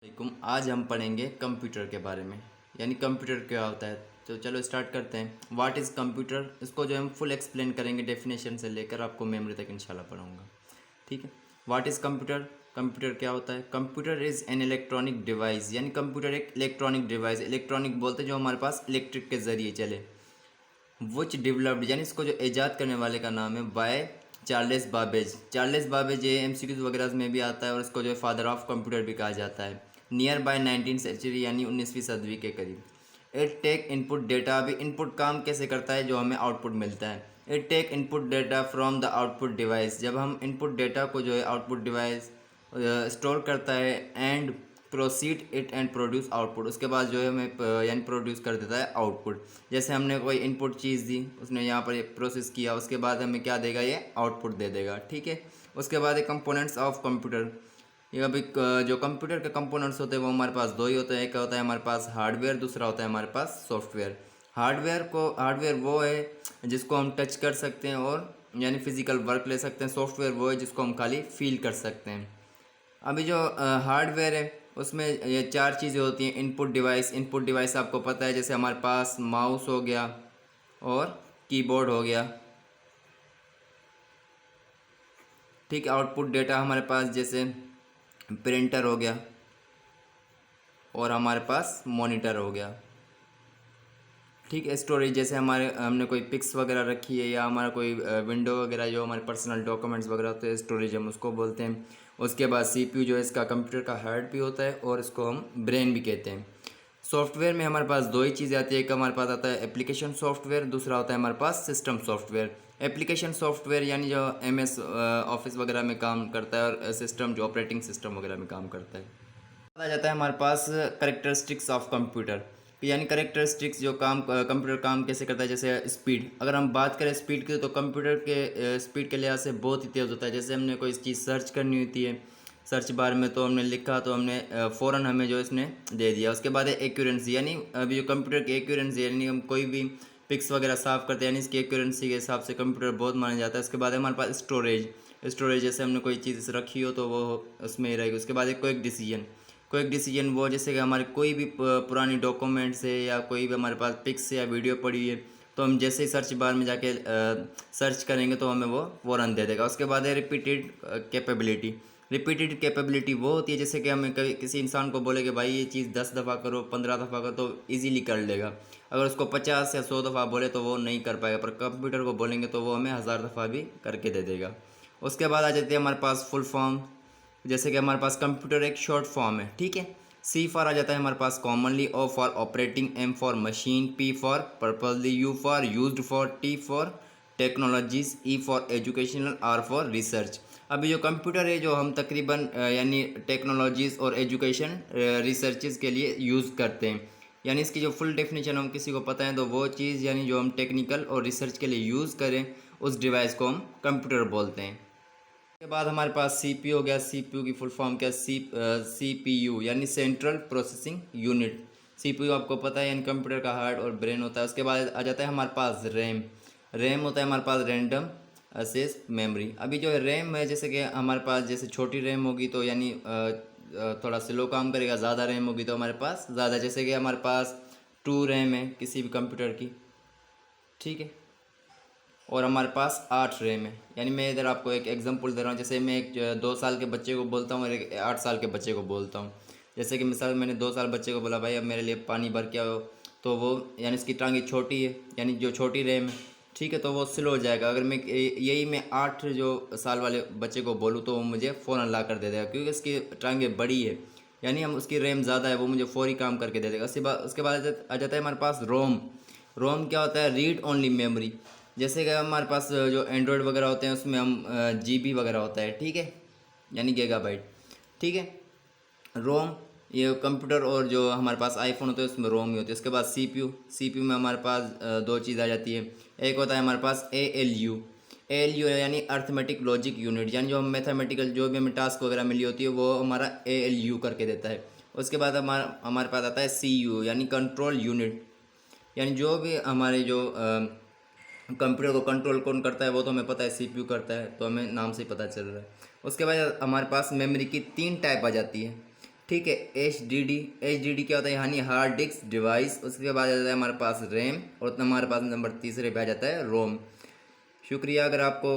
वालेकुम। आज हम पढ़ेंगे कंप्यूटर के बारे में, यानी कंप्यूटर क्या होता है। तो चलो स्टार्ट करते हैं। व्हाट इज़ कंप्यूटर, इसको जो हम फुल एक्सप्लेन करेंगे डेफिनेशन से लेकर आपको मेमोरी तक इंशाल्लाह पढ़ाऊँगा। ठीक है। व्हाट इज़ कंप्यूटर, कंप्यूटर क्या होता है। Computer is an electronic device, यानी कंप्यूटर एक इलेक्ट्रॉनिक डिवाइस, इलेक्ट्रॉनिक बोलते हैं जो हमारे पास इलेक्ट्रिक के ज़रिए चले। विच डेवलप्ड, यानी इसको जो ईजाद करने वाले का नाम है by Charles Babbage. Charles Babbage ये एमसीक्यूज वगैरह में भी आता है और इसको जो है फादर ऑफ कंप्यूटर भी कहा जाता है। नियर बाय 19वीं सेंचुरी, यानी 19वीं सदी के करीब। इट टेक इनपुट डेटा, अभी इनपुट काम कैसे करता है, जो हमें आउटपुट मिलता है। It take input data from the output device, जब हम इनपुट डेटा को जो है आउटपुट डिवाइस स्टोर करता है and proceed it and produce output, उसके बाद जो है हमें यानी प्रोड्यूस कर देता है आउटपुट। जैसे हमने कोई इनपुट चीज़ दी, उसने यहाँ पर एक प्रोसेस किया, उसके बाद हमें क्या देगा, ये आउटपुट दे देगा। ठीक है। उसके बाद एक कंपोनेंट्स ऑफ कंप्यूटर, ये अभी जो कंप्यूटर के कंपोनेंट्स होते हैं वो हमारे पास दो ही होते हैं। एक होता है हमारे पास हार्डवेयर, दूसरा होता है हमारे पास सॉफ्टवेयर। हार्डवेयर वो है जिसको हम टच कर सकते हैं और यानी फिजिकल वर्क ले सकते हैं। सॉफ्टवेयर वो है जिसको हम खाली फील कर सकते हैं। अभी जो हार्डवेयर है उसमें ये चार चीज़ें होती हैं। इनपुट डिवाइस आपको पता है, जैसे हमारे पास माउस हो गया और कीबोर्ड हो गया। ठीक है। आउटपुट डेटा हमारे पास जैसे प्रिंटर हो गया और हमारे पास मॉनिटर हो गया। ठीक है। स्टोरेज, जैसे हमने कोई पिक्स वगैरह रखी है या हमारा कोई विंडो वगैरह, जो हमारे पर्सनल डॉक्यूमेंट्स वगैरह होते हैं, स्टोरेज हम उसको बोलते हैं। उसके बाद सीपीयू जो है इसका कंप्यूटर का हेड भी होता है और इसको हम ब्रेन भी कहते हैं। सॉफ्टवेयर में हमारे पास दो ही चीज़ें आती है। एक हमारे पास आता है एप्लीकेशन सॉफ्टवेयर, दूसरा होता है हमारे पास सिस्टम सॉफ्टवेयर। एप्लीकेशन सॉफ्टवेयर यानी जो एमएस ऑफिस वगैरह में काम करता है और सिस्टम जो ऑपरेटिंग सिस्टम वगैरह में काम करता है। आ जाता है हमारे पास करेक्टरिस्टिक्स ऑफ कंप्यूटर, यानी करेक्टरिस्टिक्स जो कंप्यूटर काम कैसे करता है। जैसे स्पीड, अगर हम बात करें स्पीड की, तो कंप्यूटर के स्पीड के लिहाज से बहुत ही तेज़ होता है। जैसे हमने कोई चीज़ सर्च करनी होती है सर्च बार में, तो हमने लिखा तो हमने फ़ौरन हमें जो इसने दे दिया। उसके बाद है एक्यूरेंसी, यानी अभी जो कंप्यूटर की एक्यूरेंसी, यानी हम कोई भी पिक्स वगैरह साफ़ करते हैं, यानी इसकी एक्यूरेंसी के हिसाब से कंप्यूटर बहुत माना जाता है। उसके बाद है हमारे पास स्टोरेज जैसे हमने कोई चीज़ रखी हो तो वो उसमें ही रहेगी। उसके बाद एक क्विक डिसीजन वो, जैसे कि हमारे कोई भी पुरानी डॉक्यूमेंट्स है या कोई भी हमारे पास पिक्स या वीडियो पड़ी है, तो हम जैसे ही सर्च बार में जाके सर्च करेंगे तो हमें वो फ़ौरन दे देगा। उसके बाद है रिपीटेड कैपेबिलिटी वो होती है, जैसे कि हमें कभी किसी इंसान को बोले कि भाई ये चीज़ 10 दफ़ा करो, 15 दफ़ा करो, तो ईजीली कर लेगा। अगर उसको 50 या 100 दफ़ा बोले तो वो नहीं कर पाएगा, पर कंप्यूटर को बोलेंगे तो वो हमें 1000 दफ़ा भी करके दे देगा। उसके बाद आ जाती है हमारे पास फुल फॉर्म, जैसे कि हमारे पास कंप्यूटर एक शॉर्ट फॉर्म है। ठीक है। सी फॉर आ जाता है हमारे पास commonly, O for operating, M for machine, P for purposely, U for used for, T for technologies, E for educational, R for research. अभी जो कंप्यूटर है जो हम तकरीबन यानी टेक्नोलॉजीज़ और एजुकेशन रिसर्चेज के लिए यूज़ करते हैं, यानी इसकी जो फुल डेफिनेशन हम किसी को पता है तो वो चीज़ यानी जो हम टेक्निकल और रिसर्च के लिए यूज़ करें उस डिवाइस को हम कंप्यूटर बोलते हैं। उसके बाद हमारे पास सीपीयू हो गया। सीपीयू की फुल फॉर्म क्या, सीपीयू यानी सेंट्रल प्रोसेसिंग यूनिट। सीपीयू आपको पता है यानी कंप्यूटर का हार्ट और ब्रेन होता है। उसके बाद आ जाता है हमारे पास रैम होता है हमारे पास रैंडम एक्सेस मेमोरी। अभी जो है रैम है, जैसे कि हमारे पास जैसे छोटी रैम होगी तो यानी थोड़ा स्लो काम करेगा, ज़्यादा रैम होगी तो हमारे पास ज़्यादा, जैसे कि हमारे पास 2 रैम है किसी भी कंप्यूटर की। ठीक है। और हमारे पास 8 रैम है, यानी मैं इधर आपको एक एग्जांपल दे रहा हूँ। जैसे मैं एक 2 साल के बच्चे को बोलता हूँ और एक 8 साल के बच्चे को बोलता हूँ। जैसे कि मिसाल मैंने 2 साल बच्चे को बोला भाई अब मेरे लिए पानी भर के आओ, तो वो यानी इसकी टांगी छोटी है, यानी जो छोटी रैम है। ठीक है। तो वो स्लो हो जाएगा। अगर यही मैं 8 जो साल वाले बच्चे को बोलूँ तो वो मुझे फ़ौरन ला कर दे देगा, क्योंकि इसकी टांगे बड़ी है, यानी हम उसकी रैम ज़्यादा है, वो मुझे फौरी काम करके दे देगा। उसके बाद आ जाता है हमारे पास रोम क्या होता है, रीड ओनली मेमोरी। जैसे कि हमारे पास जो एंड्रॉयड वगैरह होते हैं उसमें हम जीबी वगैरह होता है। ठीक है। यानी गीगाबाइट। ठीक है। रोम, ये कंप्यूटर और जो हमारे पास आईफोन होते हैं उसमें रोम ही होती है। उसके बाद सीपीयू में हमारे पास दो चीज़ आ जाती है। एक होता है हमारे पास एएलयू यानी अर्थमेटिक लॉजिक यूनिट, यानी जो हम मैथमेटिकल जो भी हमें टास्क वगैरह मिली होती है वो हमारा एएलयू करके देता है। उसके बाद हमारे पास आता है सीयू यानी कंट्रोल यूनिट, यानी जो भी हमारे जो कंप्यूटर को कंट्रोल कौन करता है वो तो हमें पता है, सीपीयू करता है, तो हमें नाम से ही पता चल रहा है। उसके बाद हमारे पास मेमोरी की 3 टाइप आ जाती है। ठीक है। एच डी डी क्या होता है, यानी हार्ड डिस्क डिवाइस। उसके बाद आ जाता है हमारे पास रैम, और हमारे पास नंबर तीसरे पे आ जाता है रोम। शुक्रिया। अगर आपको